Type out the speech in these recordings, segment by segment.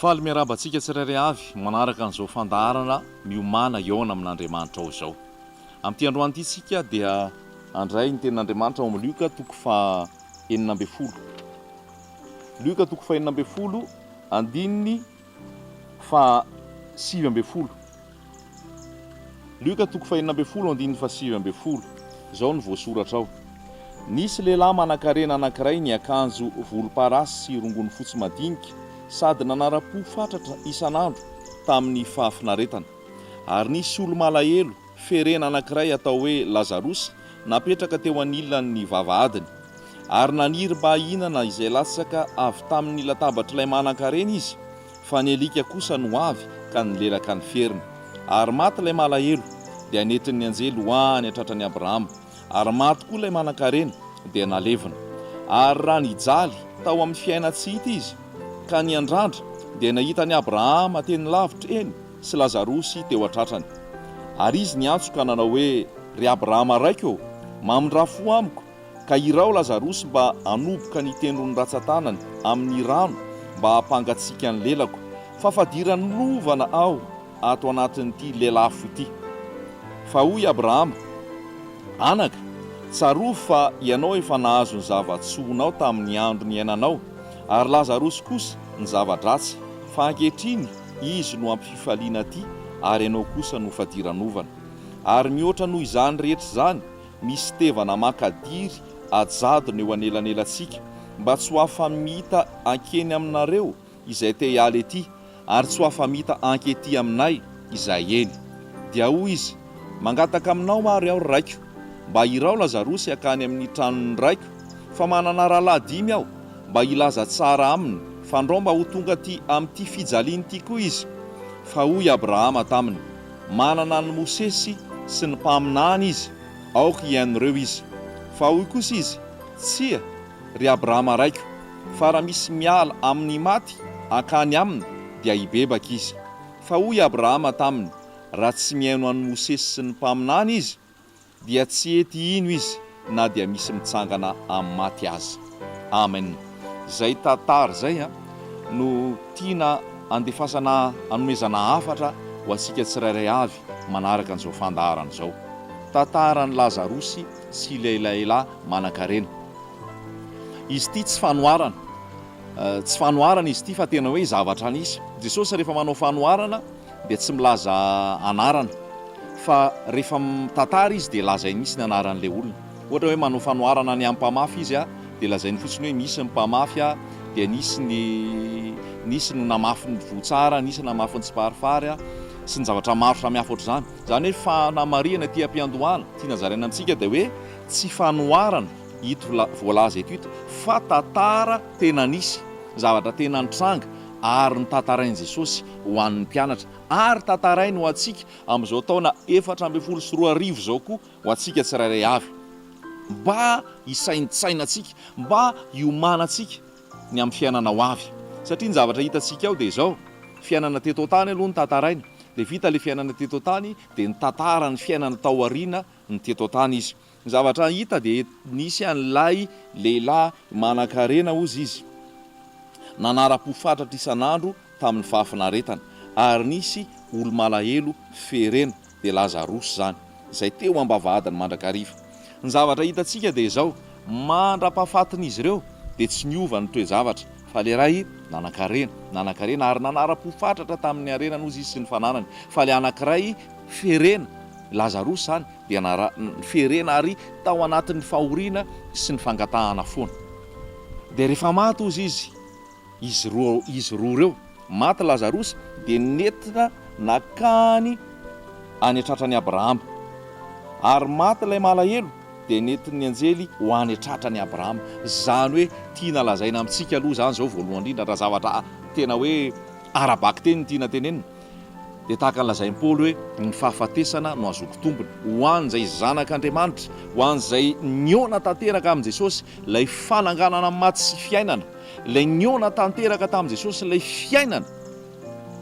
Faly miarabantsika tsirairay avy manaraka an'izao fandaharana miomana eona amin'Andriamanitra ao izao. Amin'ity androany ity tsika dia andray ny tenin'Andriamanitra ao amin'ny Lioka toko fa 9. Lioka toko fa 9 andininy fa 7. Lioka toko fa 9 andininy fa 7. Izao ny voasoratra ao. Nisy lehilahy manan-karena anankiray ny akanjo volomparasy sy rongony fotsy madinika sady nanara-po fatratra isan'andro tamin'ny fahafinaretana. Ary nisy olo-malahelo ferena anankiray atao hoe Lazarosy napetraka teo anilan'ny vavahadiny. Ary naniry mba hihinana izay latsaka avy tamin'ny latabatr'ilay manan-karena izy, fa ny alika kosa no avy ka nilelaka ny feriny. Ary maty ilay malahelo dia nentin'ny anjely ho any atratran'i Abrahama. Ary maty koa ilay manan-karena dia nalevina. Ary raha nijaly tao amin'ny fiaina tsy hita izy, ka ny andrandra dia nahita ny Abrahama teny lavitra eny sy Lazarosy teo atratrany. Ary izy niantso ka nanao hoe, ry Abrahama raiko, mamindra-fo amiko ka irao Lazarosy mba hanoboka ny tendrony ratsan-tanany amin'ny rano mba hampangatsiaka ny lelako, fa fadirany lovana aho ato anatin'ity lelafo ity. Fa hoy Abrahama, anaka, tsarovy fa ianao efa nahazo ny zava-tsoanao tamin'ny andro ny ainanao, ary Lazarosy kosa ny zava-dratsy, fa ankehitriny izy no ampififaliana aty, ary ianao kosa no fadiran'ovana. Ary mihoatra noho izany rehetra izany, misy tevana makadiry ajadona eo anelanelantsika, mba tsy ho afamita ankeny aminareo izay te hialy ety, ary tsy ho afamita ankety aminay izay eny. Dia hoy izy, mangataka aminao maro aho raiko, mba irao Lazarosy akany amin'ny tranony raiko, fa manana rahalahy 5 aho, mba ilaza tsara aminy, fa andao mba ho tonga ty amin'ity fijaliany ity koa izy. Fa hoy Abrahama taminy, manana ny Mosesy sy ny mpaminany izy, aoka iainareo izy. Fa hoy kosa izy, tsia, ry Abrahama raiko, fa raha misy miala amin'ny maty akany aminy dia hibebaka izy. Fa hoy Abrahama taminy, raha tsy miaino an'ny Mosesy sy ny mpaminany izy, dia tsy ety ino izy na dia misy mitsangana amin'ny maty azy. Amen. Zay tantara zay no tiana andefasana anomezana hafatra ho antsika tsirairay avy manaraka an'izao fandaharana izao. Tantaran'ny Lazarosy sy lehilahy manan-karena. Izy ity tsy fanoharana. Tsy fanoharana izy ity fa tena hoe zavatra anisy. Jesosy rehefa manao fanoharana dia tsy milaza anarana, fa rehefa mitantara izy dia lazainy misy ny anaran'ilay olona. Ohatra hoe manao fanoharana ny ampamafy izy dia lazainy fotsiny hoe misy ny mpamafy dia nisy no namafy ny votsara, nisy namafy ny tsiparifary sy ny zavatra maro samihafa ohatr'izany. Zany hoe fanamarihana ty am-piandohana tiana zaraina amintsika dia hoe tsy fanoharana ito voalaza eto, fa tantara tena nisy, zavatra tena nitranga ary ny tantarain'i Jesosy ho an'ny mpianatra, ary tantarainy ho antsika amin'izao taona 424 zao koa ho antsika tsirairay avy, mba hisaintsainantsika, mba hiomanantsika ny amin'ny fiainana ho avy. Satria ny zavatra hitantsika ao dia izao, fiainana teto tany aloha ny tantarainy, dia vita ilay fiainana teto tany dia ny tantara ny fiainana tao aoriana ny teto tany izy. Ny zavatra hita dia nisy an'ilay lehilahy manan-karena ozy izy, nanara-po fatratra isan'andro tamin'ny fahafinaretana, ary nisy olo-malahelo ferena dia Lazarosy zany, izay teo ambavahadiny mandrakariva. Ny zavatra hitantsika dia izao, mandra-pahafatin'izy ireo dia tsy niova ny toe-javatra, fa le ray nanan-karena ary nanara-po fatratra tamin'ny arenany ozy izy sy ny fananany. Fa le anankiray ferena, Lazarosy zany dia ferena ary tao anatin'ny fahoriana sy ny fangatahana foana. Dia rehefa maty ozy izy roa reo, maty Lazarosy dia nentina nakany any atratran'i Abrahama, ary maty ilay malahelo dia nentin'ny anjely ho any atratran'i Abrahama. Zany hoe tiana lazaina amintsika aloha zany zao voalohany indrindra, raha zavatra tena hoe arabaky teny ny tiana tenenina, dia tahaka ny lazain'i Paoly hoe ny fahafatesana no azoky tombony ho an'izay zanak'Andriamanitra, ho an'izay niona tanteraka amin'i Jesosy, ilay fananganana maty sy fiainana, ilay niona tanteraka tamin'i Jesosy, ilay fiainana,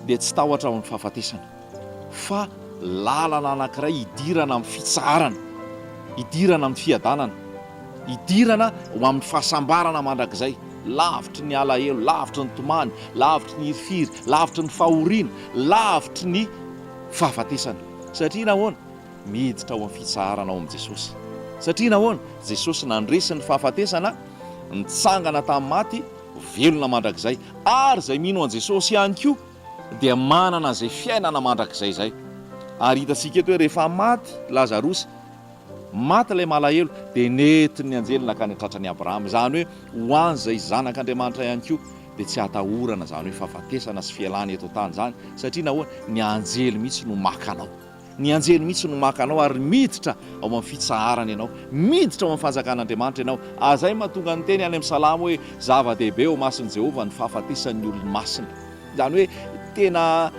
dia tsy tahotra ao amin'ny fahafatesana, fa lalana anankiray hidirana amin'ny fitsarana, hidirana amin'ny fiadanana, hidirana ho amin'ny fahasambarana mandrakizay. lavitry ny alahelo, lavitry ny tomany, lavitry ny hirifiry, lavitry ny fahoriana, lavitry ny fahafatesana. Satria nahoana? Miditra ao amin'ny fitsarana ao amin'i Jesosy. Satria nahoana? Jesosy nandresy ny fahafatesana, nitsangana tamin'ny maty, velona mandrakizay, ary izay mino an' Jesosy ihany koa dia manana izay fiainana mandrakizay zay. Ary hitantsika eto hoe rehefa maty Lazarosy, maty ilay malahelo, dia nentin'ny anjely nakany an-tratrany Abrahama. Izany hoe ho any izay zanak'Andriamanitra ihany koa dia tsy hatahorana zany hoe fahafatesana sy fialana eto tany zany, satria nahoana? Ny anjely mihitsy no makanao, ny anjely mihitsy no makanao ary miditra ao amin'ny fitsaharana ianao, miditra ao amin'ny fanjakan'Andriamanitra ianao. Azay mahatonga ny teny any amin'ny Salamo hoe zava-dehibe ao mason'i Jehovah ny fahafatesan'ny olona masina. Izany hoe tena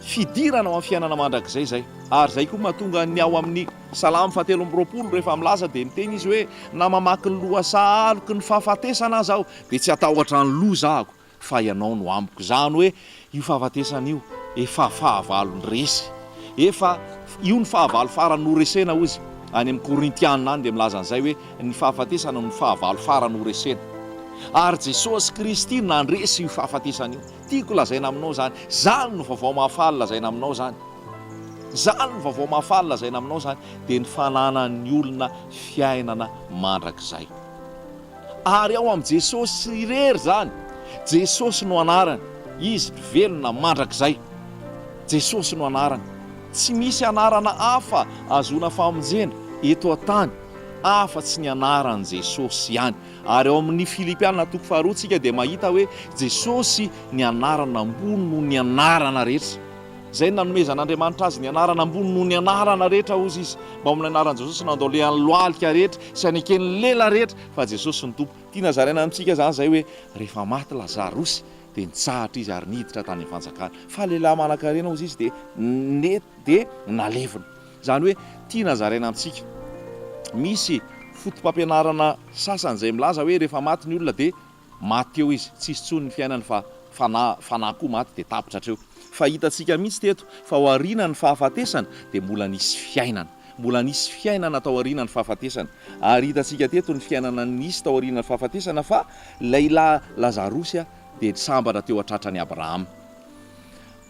fidirana ao amin'ny fiainana mandrakizay zay. Ary zay koa mahatonga ny ao amin'ny Salamo 7:20 rehefa milaza dia miteny izy hoe na mamaky ny loha aloky ny fahafatesana azy aho dia tsy atahotra ny loza ahako fa ianao no amiko. Izany hoe io fahafatesana io efa fahavalo ny resy, efa io ny fahavalo farany noresena ozy. Any amin'ny Korintianina any dia milaza an'izay hoe ny fahafatesana no fahavalo farany noresena. Ary Jesosy Kristy nandresy io fahafatesana io. Tiako lazaina aminao zany, zany no vaovao mahafaly lazaina aminao zany, zany no vaovao mahafaly lazaina aminao zany, dia ny fananan'ny olona fiainana mandrakizay. Ary ao amin'i Jesosy irery zany, Jesosy no anarany, izy velona mandrakizay, Jesosy no anarany. Tsy misy anarana hafa azona famonjena eto an-tany afa-tsy ny anaran'i Jesosy ihany. Ary ao amin'ny Filipianina 4:2 dia mahita hoe Jesosy ny anarana ambony no ny anarana rehetra. Zay nanomezan'Andriamanitra azy, ny anarana ambony no ny anarana rehetra ozy izy. Mba amin'ny anaran'i Jesosy nandaolehan'ny lohalika rehetra sy aneken'ny lela rehetra fa Jesosy ny tompo. Tia nazaraina amintsika zany zay hoe rehefa maty Lazarosy dia nitsahatra izy ary niditra tany amin'ny fanjakana. Fa lehilahy manan-karena ozy izy dia nalevina. Izany hoe tia nazaraina amintsika misy fotom-pampianarana sasany izay milaza hoe rehefa maty ny olona dia maty eo izy, tsisy tsony ny fiainany fa fanahy koa maty dia tapitra hatreo. Fa hitantsika mihitsy teto fa ao aoriana ny fahafatesana dia mbola nisy fiainana, mbola nisy fiainana tao aoriana ny fahafatesana. Ary hitantsika teto ny fiainana nisy tao aoriana ny fahafatesana fa lehilahy Lazarosy dia sambatra teo an-tratrany Abrahama.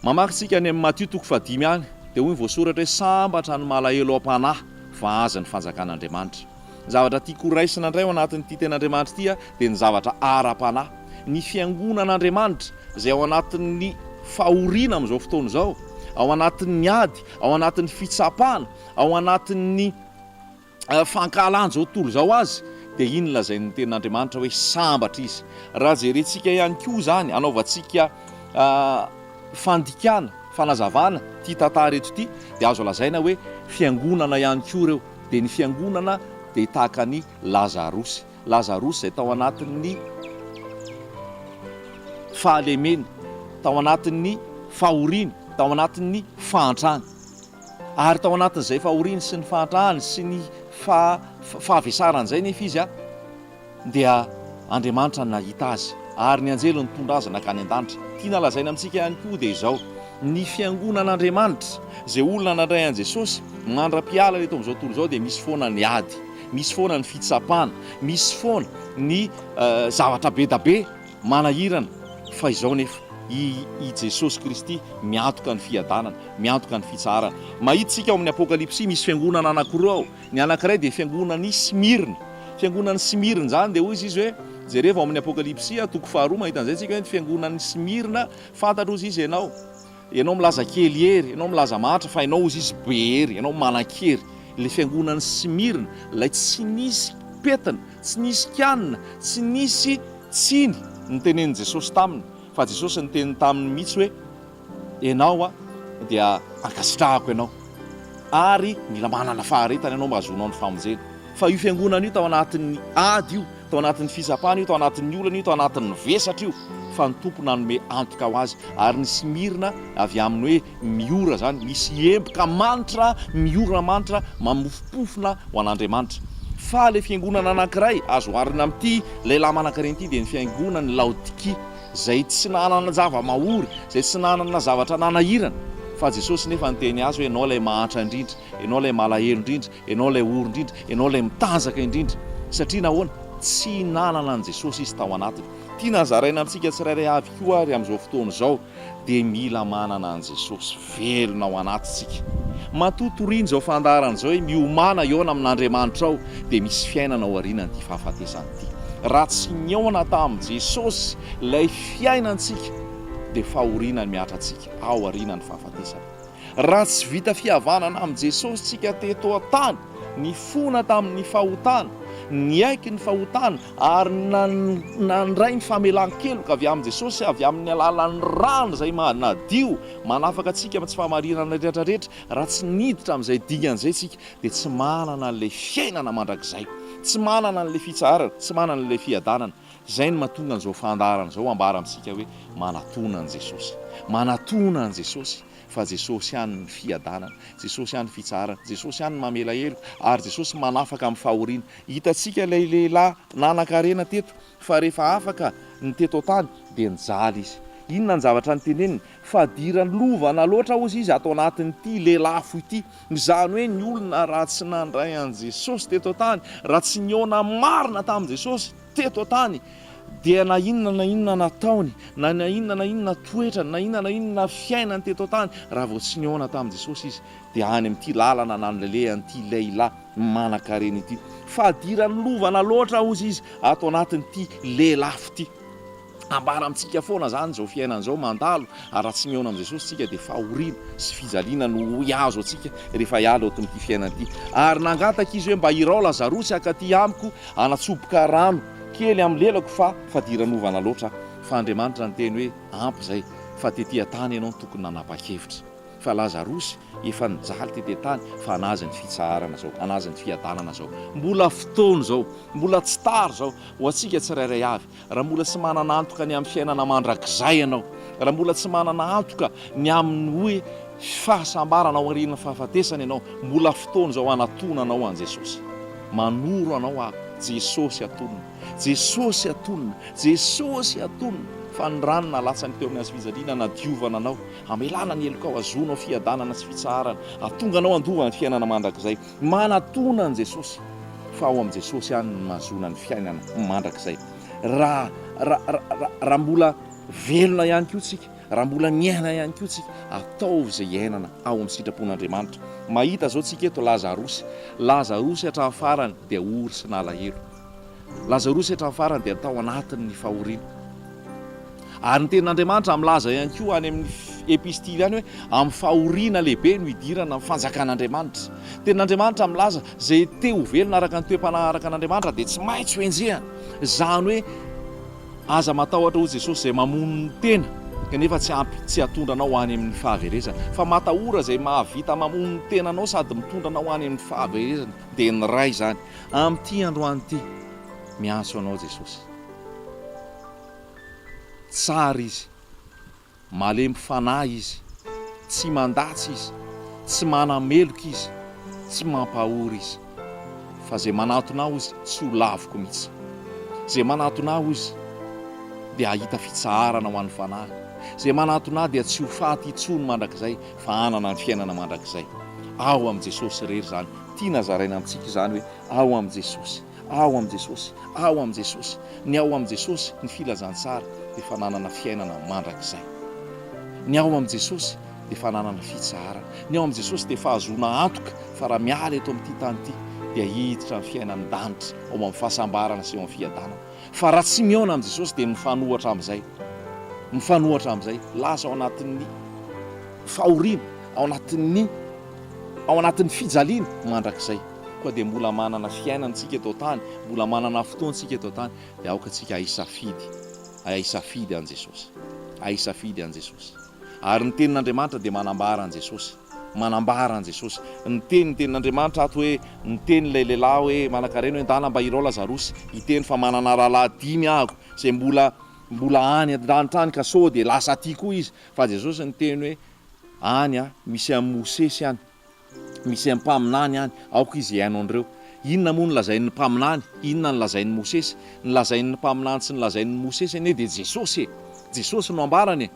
Mamakitsika any amin'ny Matthieu 5 any dia hoy ny voasoratra hoe sambatra ny malahelo am-panahy fa aza ny fanjakan'Andriamanitra. Zavatra tiako raisina indray ao anatin'ity ten'Andriamanitra ity dia ny zavatra ara-panahy, ny fiangonan'Andriamanitra izay ao anatin'ny fahoriana amin'izao fotoana izao, ao anatin'ny ady, ao anatin'ny fitsapana, ao anatin'ny fankahalana izao tontolo izao azy, dia iny lazain'ny ten'Andriamanitra hoe sambatra izy. Raha jerentsika ihany koa zany anaovantsika fandikana, fanazavana ty tantara eto ity dia azo lazaina hoe fiangonana ihany koa reo. Dia ny fiangonana dia tahaka ny Lazarosy, Lazarosy izay tao anatin'ny fahalemena, tao anatin'ny fahoriana, tao anatin'ny fahantrany. Ary tao anatin'izay fahoriana sy ny fahantrany sy ny fahavesarana izay nefa izy dia Andriamanitra nahita azy ary ny anjely nitondra azy nakany an-danitra. Tiana lazaina amintsika ihany koa dia izao ny fiangonan'Andriamanitra izay olona nandray an' Jesosy mandra-piala eto amin'izao tontolo izao dia misy foana ny ady, misy foana ny fitsapana, misy foana ny zavatra be da be manahirana. Fa izao nefa i Jesosy Kristy miantoka ny fiadanana, miantoka ny fitsarana. Mahitsika ao amin'ny Apokalipsy misy fiangonana anankiroa ao. Ny anankiray dia fiangonan'ny Smirna. Fiangonan'ny Smirna zany dia hoy izy hoe jereva ao amin'ny Apokalipsy 2:2 mahita an'izay tsika hoe fiangonan'ny Smirna fantatra ozy izy ianao milaza kely ery, ianao milaza matra fa ianao ozy izy be ery, ianao manan-kery. Le fiangonan'ny Smirna lay tsy nisy petana, tsy nisy kianina, tsy nisy tsiny ny tenenin' Jesosy taminy, fa Jesosy ny teniny taminy mihitsy hoe ianao dia ankasitrahako ianao ary mila manana faharetana ianao mba azonao ny famonjena. Fa io fiangonana io tao anatin'ny ady io, tao anatin'ny fisapana io, tao anatin'ny olana io, tao anatin'ny vesatra io, fa ny tompo nanome antoka ho azy. Ary ny Smirna avy amin'ny hoe miora zany, misy emboka manitra, miora manitra mamofopofona ho an'Andriamanitra. Fa le fiangonana anankiray azo oharina amin'ity lehilahy manan-karena ity dia ny fiangonan'ny Laodikia izay tsy nanana zava-mahory, izay tsy nanana zavatra nanahirana. Fa Jesosy nefa niteny azy hoe ianao ilay mahantra indrindra, ianao ilay malahelo indrindra, ianao ilay ory indrindra, ianao ilay mitanjaka indrindra. Satria nahoana? tsy nanana an' Jesosy izy tao anatiny. Tia nazaraina antsika tsirairay avy koa ary amin'izao fotoana izao dia mila manana an' Jesosy velona ao anatintsika. Matotoriany izao fandarana izao hoe miomana eona amin'Andriamanitra ao dia misy fiainana ao aorianany ity fahafatesana ity. Raha tsy niona tamin'i Jesosy ilay fiainantsika dia fahorinany miatra antsika ao aorianany fahafatesana. Raha tsy vita fihavanana amin'i Jesosy tsika teto an-tany, ny fona tamin'ny fahotana, ny aiky ny fahotana ary nandray ny famelan-keloka avy amin'i Jesosy avy amin'ny alalan'ny rano izay nadio manafaka antsika amin'ny tsy fahamarinana rehetrarehetra. Raha tsy niditra amin'izay dingan'izay tsika dia tsy manana an'ilay fiainana mandrakizay, tsy manana an'ilay fitsarana, tsy manana an'ilay fiadanana. Izay no mahatonga an'izao fandarana izao ambara amintsika hoe manatona an' Jesosy, manatona an' Jesosy. Fa Jesosy ihany ny fiadanana, Jesosy ihany ny fitsarana, Jesosy ihany ny mamela heloka ary Jesosy manafaka amin'ny fahoriana. Hitantsika ilay lehilahy nanan-karena teto fa rehefa afaka ny teto an-tany dia nijaly izy. Inona ny zavatra nyteneniny? Fa dirany lovana loatra hozy izy atao anatin'ity lelafo ity. Izany hoe ny olona raha tsy nandray an' Jesosy teto an-tany, raha tsy niona marina tamin'i Jesosy teto an-tany, dia na inona nataony, na inona toetrany, na inona fiainany teto an-tany, raha vao tsy niona tamin'i Jesosy izy dia any amin'ity lalana nanolelehan'ity lehilahy manan-karena ity. Fa dirany lovana loatra hozy izy atao anatin'ity lelafo ity. Ambara amintsika foana zany izao fiainana izao mandalo, ary raha tsy niona amin'i Jesosy tsika dia fahoriana sy fijaliana no hiazo antsika rehefa hiala eto amin'ity fiainana ity. Ary nangataka izy hoe mba hirao Lazarosy akaty amiko hanatsoboka rano kely amin'ny lelako fa diranovana loatra. Fa Andriamanitra ny teny hoe ampy izay, fa tetỳ tany ianao no tokony nanapa-kevitra. Fa Lazarosy efa nijaly tetỳ tany, fa anazy ny fitsarana zao, anazy ny fiadanana zao. Mbola fotoana zao, mbola tsy tara zao ho antsika tsirairay avy. Raha mbola tsy manana antoka ny amin'ny fiainana mandrakizay ianao, raha mbola tsy manana antoka ny amin'ny hoe fahasambarana ao aorian'ny fahafatesana ianao, mbola fotoana zao anatonanao an' Jesosy. Manoro anao a Jesosy atonina, Jesosy atonina, Jesosy atonina. Fa ny ranona latsany teo amin'ny hazofijaliana nadiovana anao, amelana ny helokao, azonao fiadanana sy fitsarana, atonga anao andovana ny fiainana mandrakizay. Manatona an' Jesosy, fa ao amin'i Jesosy ihany ny mahazona ny fiainana mandrakizay. Raha mbola velona ihany koa tsika, raha mbola miaina ihany koa tsika, ataovy izay iainana ao amin'ny sitrapon'Andriamanitra. Mahita zao tsika eto Lazarosy hatramin'ny farany dia ory sy nalahelo. Lazarosy hatramin'ny farany dia atao anatin'ny fahoriana. Ary ny tenin'Andriamanitra milaza ihany koa any amin'ny epistily ihany hoe amin'ny fahoriana lehibe no hidirana amin'ny fanjakan'Andriamanitra. Tenin'Andriamanitra milaza zay te ho velona araka ny toe-panaraka an'Andriamanitra dia tsy maintsy ho enjehana. Izany hoe aza matahotra ho Jesosy izay mamono ny tena kanefa tsy hatondra anao any amin'ny fahaverezana, fa matahora izay mahavita mamono ny tenanao sady mitondra anao any amin'ny fahaverezana. Dia ny ray izany amin'ity androany ity miantso anao Jesosy. Tsara izy, malemy fanahy izy, tsy mandatsy izy, tsy manameloka izy, tsy mampahory izy. Fa zay manatona aho izy tsy ho lavoko mihitsy, zay manatona aho izy dia ahita fitsarana ho an'ny fanahy, zay manatona aho dia tsy ho faty intsony mandrakizay fa anana ny fiainana mandrakizay. Ao amin'i Jesosy rery zany. Tia nazaraina amintsika izany hoe ao amin'i Jesosy, ao amin'i Jesosy, ao amin'i Jesosy. Ny ao amin'i Jesosy ny filazantsara dia fananana fiainana mandrakizay. Ny ao amin'i Jesosy dia fananana fitsarana. Ny ao amin'i Jesosy dia fahazona antoka fa raha miala eto amin'ity tany ity dia hiditra ny fiainany danitra ao amin'ny fahasambarana sy ao amin'ny fiadanana. Fa raha tsy miaona amin'i Jesosy dia mifanohatra amin'izay, lasa ao anatin'ny fahoriana, ao anatin'ny fijaliana mandrakizay. Koa dia mbola manana fiainantsika eto tany, mbola manana fotoantsika eto tany, dia aoka tsika hisafidy an' Jesosy, hisafidy an' Jesosy. Ary ny tenin'Andriamanitra dia manambara an' Jesosy, manambara an' Jesosy. Ny tenin'Andriamanitra ato hoe ny tenin'ilay lehilahy hoe manan-karena hoe ndana mba hirao Lazarosy, hiteny fa manana rahalahy 5 ahako izay mbola any an-danitra any ka sao dia lasa aty koa izy. Fa Jesosy ny teny hoe any misy amin'ny Mosesy any, misy amin'ny mpaminany any, aoka izy iaino an'ireo. Inona moa ny lazain'ny mpaminany, inona ny lazain'ny Mosesy? Ny lazain'ny mpaminany sy ny lazain'ny Mosesy anie dia Jesosy no ambarany.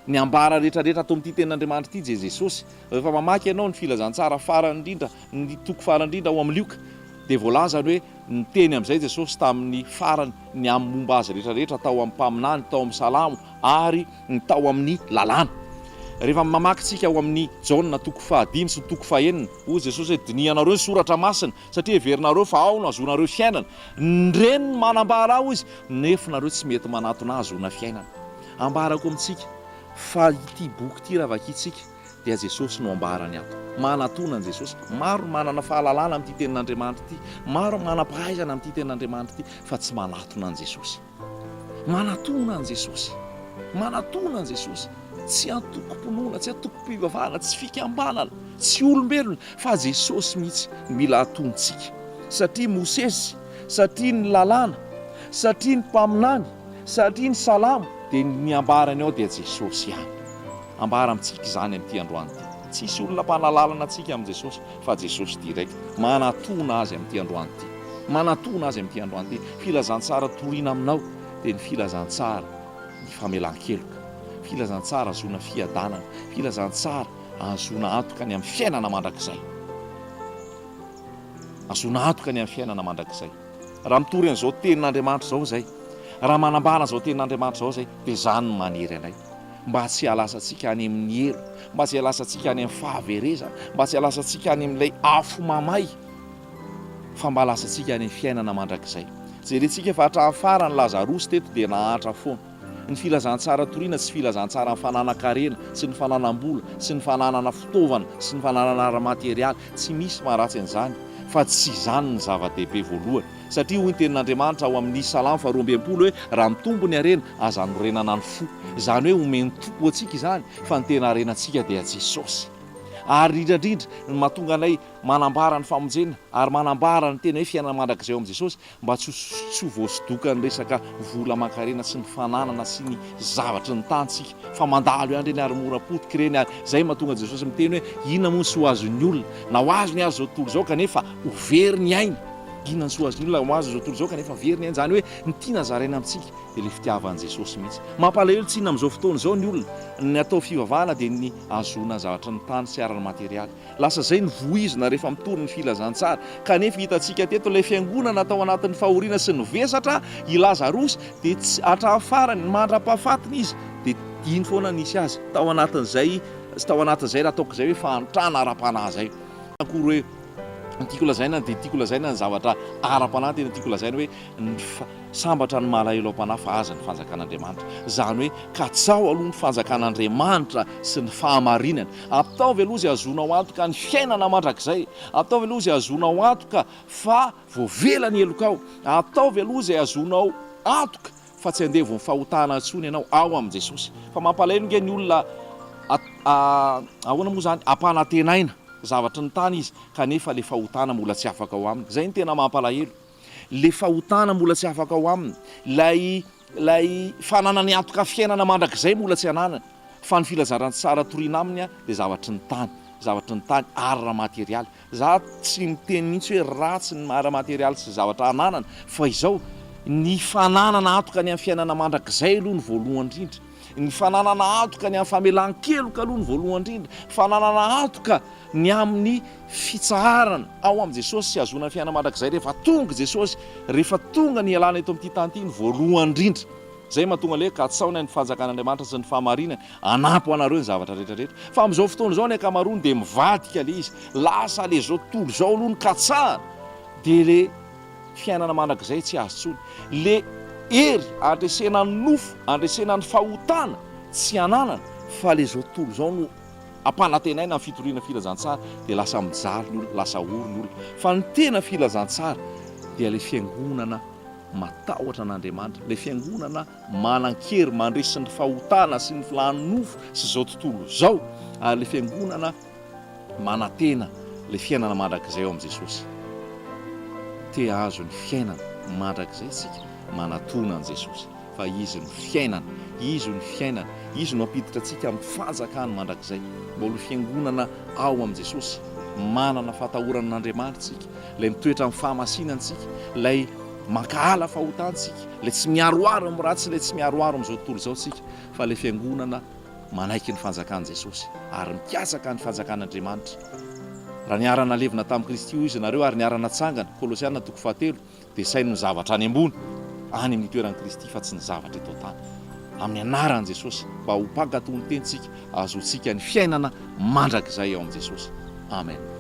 Ny ambara rehetrarehetra ato amin'ity tenin'Andriamanitra ity dia Jesosy. Rehefa mamaky ianao ny filazantsara farany indrindra, ny toko farany indrindra ao amin'ny Lioka dia voalazany hoe niteny amin'izay Jesosy tamin'ny farany ny amin'ny momba azy rehetrarehetra tao amin'ny mpaminany, tao amin'ny salamo ary tao amin'ny lalàna. Rehefa mamakytsika ao amin'ny Jaona 5 sy 9 hoy Jesosy hoe dinianareo ny soratra masina satria heverinareo fa ao no azonareo fiainana. Reny no manambara ao izy nefa nareo tsy mety manatona azona fiainana. Ambarako amintsika fa ity boky ity raha vakitsika dia Jesosy no ambarany ato. Manatona ny Jesosy. Maro manana fahalalana amin'ity tenin'Andriamanitra ity, maro manam-pahaizana amin'ity tenin'Andriamanitra ity fa tsy manatona ny Jesosy. Manatona ny Jesosy. Manatona ny Jesosy. Tsy antoko-ponoana, tsy antoko-pivavahana, tsy fikambanana, tsy olombelona fa Jesosy mihitsy mila atontsika. Satria Mosesy, satria ny lalàna, satria ny mpaminany, satria ny salamo dia ny ambarany ao dia Jesosy ihany. Ambara amintsika izany amin'ity androany ity. Tsisy olona mpanalalana antsika amin'i Jesosy fa Jesosy direct. Manatona azy amin'ity androany ity. Manatona azy amin'ity androany ity. Filazantsara toriana aminao dia ny filazantsara ny famelan-keloka. Filazantsara azona fiadanana, filazantsara azona antoka ny amin'ny fiainana mandrakizay. Azona antoka ny amin'ny fiainana mandrakizay. Raha mitory an'izao tenin'Andriamanitra izao izay, raha manambara izao tenin'Andriamanitra izao izay, dia izany no maniry anay. Mba tsy halasantsika any amin'ny elo, mba tsy halasantsika any amin'ny fahaverezana, mba tsy halasantsika any amin'ilay afo mamay, fa mba halasantsika any amin'ny fiainana mandrakizay. Jerentsika fa hatramin'ny farany Lazarosy teto dia nahatra foana. Ny filazantsara toriana tsy filazantsara ny fananan-karena sy ny fananam-bola sy ny fananana fitaovana sy ny fananana ara-materialy, tsy misy maharatsy an'izany fa tsy izany ny zava-dehibe voalohany. Satria hoy ny tenin'Andriamanitra ao amin'ny Salamo 2:20 hoe raha mitombo ny harena aza norenana ny fo. Izany hoe omeny tompo antsika izany fa ny tena harenantsika dia Jesosy. Ary indrindra ny mahatonga anay manambara ny famonjena ary manambara ny tena hoe fiainana mandrakizay ao amin'ny Jesosy mba tsy voasidoka ny resaka vola aman-karena sy ny fananana sy ny zavatry ny tantsika fa mandalo ihany ireny ary mora potika ireny ary izay mahatonga Jesosy miteny hoe inona moa ny soa azon'ny olona na ho azo ny azo zao tontolo izao kanefa ho very ny aina. Inona ny soa azon'ny olona ho azo zao tontolo izao kanefa very ny aina. Izany hoe ny tiana zaraina amintsika dia ilay fitiavan'i Jesosy mihitsy. Mampalahelo tsy inona amin'izao fotoana izao ny olona ny atao fivavahana dia ny azona zavatra ny tany sy ara-materialy. Lasa izay ny voizina rehefa mitory ny filazantsara. Kanefa hitantsika teto ilay fiangonana atao anatin'ny fahoriana sy ny vesatra i Lazarosy dia hatramin'ny farany mandra-pahafatiny izy dia iny foana nisy azy tao anatin'izay raha ataoko izay hoe fanotrana ara-panahy izay. Akory hoe tiako lazaina dia tiako lazaina ny zavatra ara-panahy tena tiako lazaina hoe ny sambatra ny malahelo am-panahy fa aza ny fanjakan'Andriamanitra. Izany hoe katsao aloha ny fanjakan'Andriamanitra sy ny fahamarinana. Ataovy aloha izay azonao antoka ny fiainana mandrakizay. Ataovy aloha izay azonao antoka fa voavela ny elokao. Ataovy aloha izay azonao antoka fa tsy handevo ny fahotana antsony ianao ao amin'i Jesosy. Fa mampalahelo nge ny olona ahoana moa izany ampanantenaina zavatra ny tany izy kanefa le fahotana mbola tsy afaka ao aminy. Izay ny tena mampalahelo. Le fahotana mbola tsy afaka ao aminy. Lay fananany antoka fiainana mandrakizay mbola tsy ananany. Fa ny filazantsara toriana aminy dia zavatry ny tany ara-materialy. Za tsy miteny mihitsy hoe ratsy ny ara-materialy sy zavatra ananana fa izao ny fananana antoka ny amin'ny fiainana mandrakizay aloha ny voalohany indrindra. Ny fananana antoka ny amin'ny famelan-keloka aloha ny voalohany indrindra. Fananana antoka ny amin'ny fitsaharana ao amin'i Jesosy sy azona fiainana mandrakizay rehefa tonga Jesosy, rehefa tonga ny alana eto amin'ity tany ity ny voalohany indrindra. Zay mahatonga le katsaona ny fanjakan'Andriamanitra sy ny fahamarinana anapo anareo ny zavatra rehetrarehetra. Fa amin'izao fotoana izao ny ankamaroany dia mivadika le izy. Lasa le zao tontolo izao aloha ny katsahana dia le fiainana mandrakizay tsy azo tsony. Le hery andresena ny nofo, andresena ny fahotana tsy ananana fa le zao tontolo izao no ampanantenaina amin'ny fitoriana filazantsara dia lasa mijaly ny olona, lasa ory ny olona. Fa ny tena filazantsara dia le fiangonana matahotra an'Andriamanitra, le fiangonana manan-kery mandresy ny fahotana sy ny filan'ny-nofo sy izao tontolo izao, ary le fiangonana manantena le fiainana mandrakizay ao amin'i Jesosy. Te azo ny fiainana mandrakizay tsika manatona an'i Jesosy fa izy ny fiainana, izy ny fiainana, izy no ampiditra antsika amin'ny fanjakany mandrakizay. Mbola fiangonana ao amin'i Jesosy, manana fatahoran'Andriamanitra tsika, ilay mitoetra amin'ny fahamasinantsika, ilay makahala fahotantsika, ilay tsy miaroaro amin'ny ratsy, ilay tsy miaroaro amin'izao tontolo izao tsika, fa ilay fiangonana manaiky ny fanjakan'i Jesosy ary mikasaka ny fanjakan'Andriamanitra raha niarana levina tamin'i Kristy io izy nareo ary niarana tsangana Kolosiana 4:7 dia sainy ny zavatra any ambony any amin'ny toeran'i Kristy fa tsy ny zavatra eto tany. Amin'ny anaran'i Jesosy mba ho mpankatony tentsika azontsika ny fiainana mandrakizay ao amin'i Jesosy. Amen.